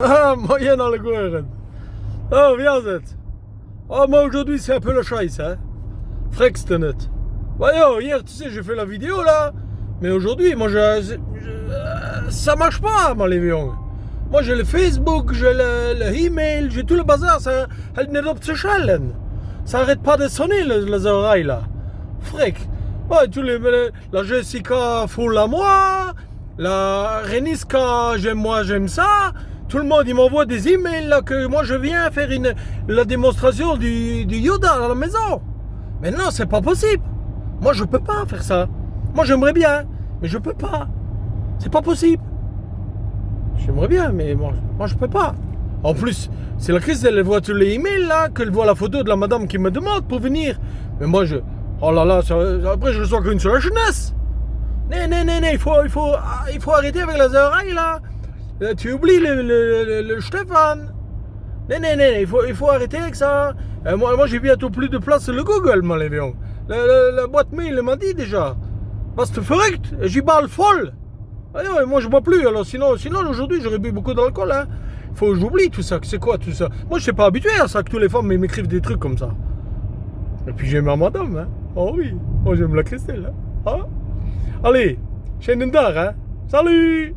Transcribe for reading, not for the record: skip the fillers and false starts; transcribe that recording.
Ah, moyen dans le coin. Oh, viens, zet. Oh, moi aujourd'hui c'est un peu la chaise, hein. Frextenet. Voyons, hier, tu sais, j'ai fait la vidéo là. Mais aujourd'hui, moi, ça marche pas, mon lévion. Moi, j'ai le Facebook, j'ai le email, j'ai tout le bazar. Ça arrête pas de sonner, les oreilles là. Frec. Ouais, la Jessica foule à moi. La Reniska, j'aime ça. Tout le monde, il m'envoie des emails là que moi je viens faire la démonstration du Yoda à la maison. Mais non, c'est pas possible. Moi, je peux pas faire ça. Moi, j'aimerais bien, mais je peux pas. C'est pas possible. J'aimerais bien, mais moi je peux pas. En plus, c'est la crise, elle voit tous les emails là, qu'elle voit la photo de la madame qui me demande pour venir. Mais moi, oh là là, après je reçois qu'une seule jeunesse. Non, il faut arrêter avec les oreilles là. Tu oublies le Stéphane. Non, il faut arrêter avec ça. Moi j'ai bientôt plus de place sur le Google, mon lévion. La boîte mail, elle m'a dit déjà. Parce que correct, j'y parle folle. Ah, moi je bois plus, alors sinon aujourd'hui j'aurais bu beaucoup d'alcool. Hein. Faut que j'oublie tout ça, c'est quoi tout ça. Moi je suis pas habitué à ça, que toutes les femmes m'écrivent des trucs comme ça. Et puis j'aime ma madame, hein. Oh oui, moi j'aime la Christelle. Hein. Allez, chez Nendar, hein. Salut.